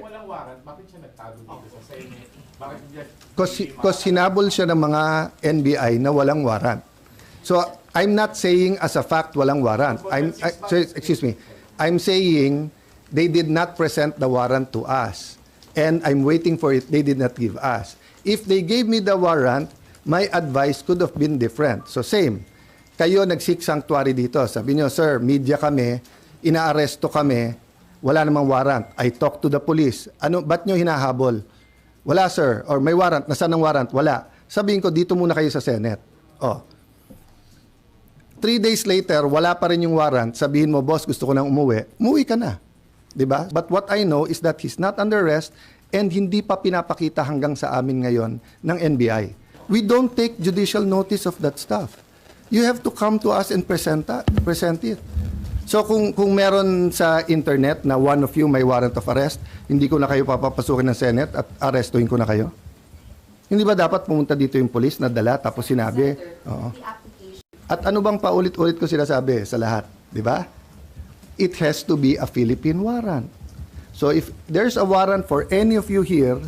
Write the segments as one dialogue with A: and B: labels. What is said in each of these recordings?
A: walang warrant, bakit siya nagtago dito sa Senate? Bakit niya...
B: Because sinabol siya ng mga NBI na walang warrant. So, I'm not saying as a fact walang warrant. Excuse me. I'm saying they did not present the warrant to us. And I'm waiting for it. They did not give us. If they gave me the warrant, my advice could have been different. So, same. Kayo nag-seek sanctuary dito. Sabi niyo, sir, media kami, inaaresto kami, wala namang warrant. I talked to the police. Ano, ba't nyo hinahabol? Wala, sir. Or may warrant. Nasaan ang warrant? Wala. Sabihin ko, dito muna kayo sa Senate. 3 days later, wala pa rin yung warrant. Sabihin mo, boss, gusto ko nang umuwi. Umuwi ka na. Diba? But what I know is that he's not under arrest and hindi pa pinapakita hanggang sa amin ngayon ng NBI. We don't take judicial notice of that stuff. You have to come to us and present it. So kung meron sa internet na one of you may warrant of arrest, hindi ko na kayo papapasukin ng Senate at arestuhin ko na kayo? Hindi ba dapat pumunta dito yung police na dala tapos sinabi? Oo. At ano bang paulit-ulit ko sinasabi sa lahat? Di ba? It has to be a Philippine warrant. So if there's a warrant for any of you here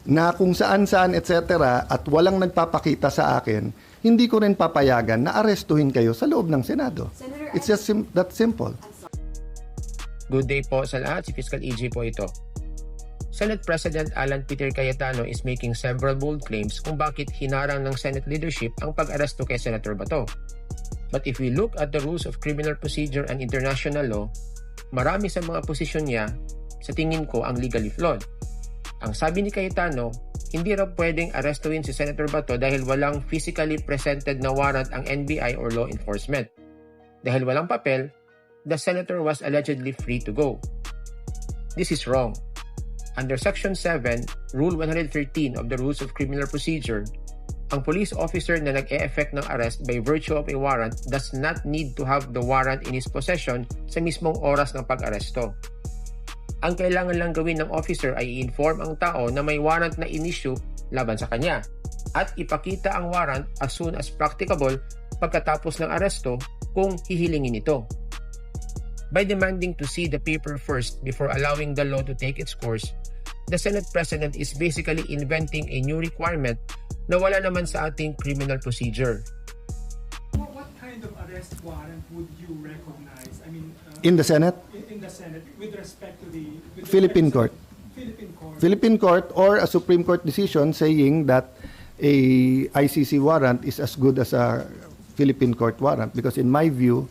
B: na kung saan-saan etc. at walang nagpapakita sa akin, hindi ko rin papayagan na arestuhin kayo sa loob ng Senado. It's just that simple.
C: Good day po sa lahat. Si Fiscal EJ po ito. Senate President Alan Peter Cayetano is making several bold claims kung bakit hinarang ng Senate leadership ang pag-aresto kay Senator Bato. But if we look at the rules of criminal procedure and international law, marami sa mga posisyon niya, sa tingin ko, ang legally flawed. Ang sabi ni Cayetano, hindi raw pwedeng arestuhin si Senator Bato dahil walang physically presented na warrant ang NBI or law enforcement. Dahil walang papel, the senator was allegedly free to go. This is wrong. Under Section 7, Rule 113 of the Rules of Criminal Procedure, ang police officer na nag-e-effect ng arrest by virtue of a warrant does not need to have the warrant in his possession sa mismong oras ng pag-aresto. Ang kailangan lang gawin ng officer ay i-inform ang tao na may warrant na in-issue laban sa kanya at ipakita ang warrant as soon as practicable pagkatapos ng aresto kung hihilingin ito. By demanding to see the paper first before allowing the law to take its course, the Senate President is basically inventing a new requirement na wala naman sa ating criminal procedure.
D: What kind of arrest warrant would you recognize? I mean,
B: In the Senate?
D: In the Senate, with respect to the
B: Philippine court. Philippine court or a Supreme Court decision saying that a ICC warrant is as good as a Philippine court warrant, because in my view,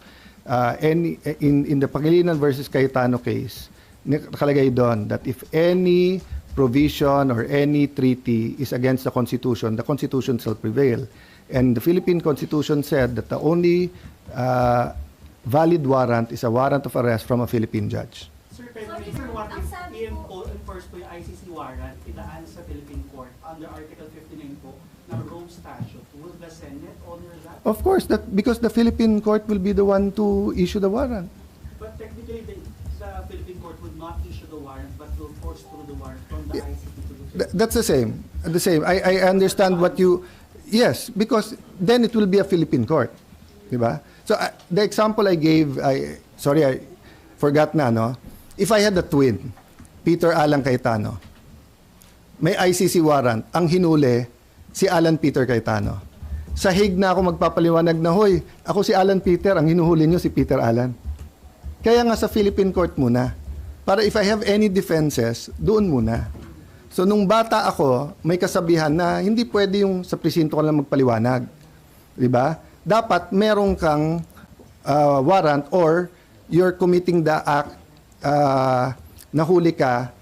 B: in the Pangilinan versus Cayetano case, nakalagay doon that if any provision or any treaty is against the Constitution shall prevail. And the Philippine Constitution said that the only valid warrant is a warrant of arrest from a Philippine judge.
E: Sir, pero what if enforced po yung ICC warrant idaan sa Philippine Court under Article 59 po ng Rome Statute? Will the Senate honor that?
B: Of course, because the Philippine court will be the one to issue the warrant.
E: But technically, the Philippine Court would not issue the warrant but will force through the warrant from the ICC to the Philippine.
B: That's the same. I understand what you... Yes, because then it will be a Philippine court. Diba? So the example I gave, I forgot na, no? If I had a twin, Peter Alan Cayetano, may ICC warrant, ang hinuli, si Alan Peter Cayetano. Sa Hague na ako magpapaliwanag na, hoy, ako si Alan Peter, ang hinuhuli nyo si Peter Alan. Kaya nga sa Philippine court muna. Para if I have any defenses, doon muna. So nung bata ako, may kasabihan na hindi pwede yung sa presinto ka lang magpaliwanag. Diba? Dapat merong kang warrant or you're committing the act, nahuli ka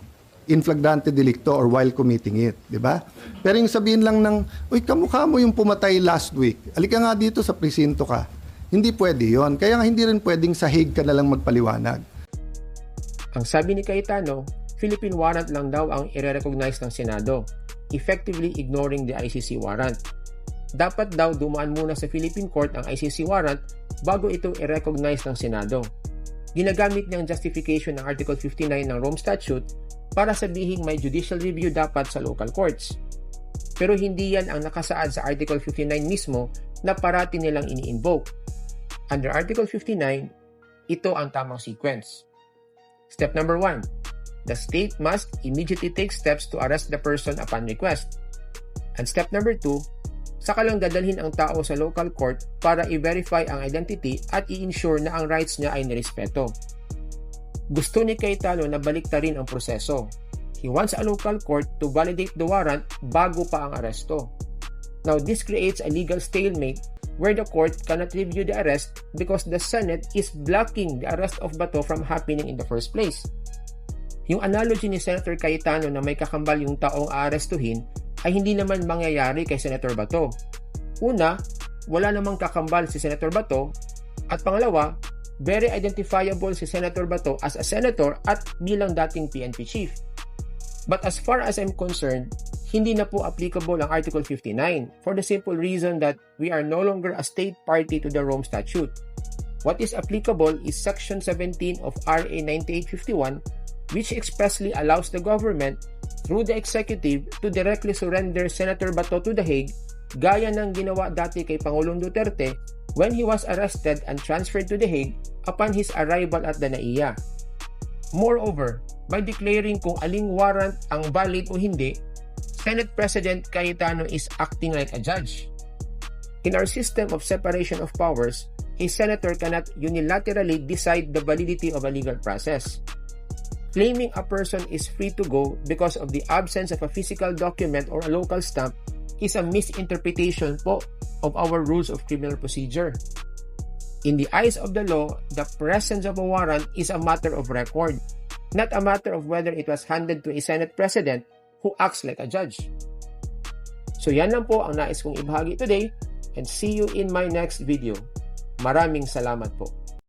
B: in flagrante delicto or while committing it. Diba? Pero yung sabihin lang ng, uy, kamukha mo yung pumatay last week. Alika nga dito sa presinto ka. Hindi pwede yon. Kaya nga hindi rin pwedeng sa Hague ka na lang magpaliwanag.
C: Ang sabi ni Cayetano, Philippine warrant lang daw ang i-recognize ng Senado, effectively ignoring the ICC warrant. Dapat daw dumaan muna sa Philippine Court ang ICC warrant bago ito i-recognize ng Senado. Ginagamit niyang justification ng Article 59 ng Rome Statute para sabihing may judicial review dapat sa local courts. Pero hindi yan ang nakasaad sa Article 59 mismo na parati nilang ini-invoke. Under Article 59, ito ang tamang sequence. Step number 1. the state must immediately take steps to arrest the person upon request. And step number 2, saka lang dadalhin ang tao sa local court para i-verify ang identity at i-ensure na ang rights niya ay nirespeto. Gusto ni Cayetano na baliktarin ang proseso. He wants a local court to validate the warrant bago pa ang aresto. Now, this creates a legal stalemate where the court cannot review the arrest because the Senate is blocking the arrest of Bato from happening in the first place. Yung analogy ni Senator Cayetano na may kakambal yung taong aarestuhin ay hindi naman mangyayari kay Senator Bato. Una, wala namang kakambal si Senator Bato, at pangalawa, very identifiable si Senator Bato as a senator at bilang dating PNP chief. But as far as I'm concerned, hindi na po applicable ang Article 59 for the simple reason that we are no longer a state party to the Rome Statute. What is applicable is Section 17 of RA 9851, which expressly allows the government through the executive to directly surrender Senator Bato to The Hague, gaya ng ginawa dati kay Pangulong Duterte when he was arrested and transferred to The Hague upon his arrival at the NAIA. Moreover, by declaring kung aling warrant ang valid o hindi, Senate President Cayetano is acting like a judge. In our system of separation of powers, a senator cannot unilaterally decide the validity of a legal process. Claiming a person is free to go because of the absence of a physical document or a local stamp is a misinterpretation po of our rules of criminal procedure. In the eyes of the law, the presence of a warrant is a matter of record, not a matter of whether it was handed to a Senate President who acts like a judge. So yan lang po ang nais kong ibahagi today, and see you in my next video. Maraming salamat po.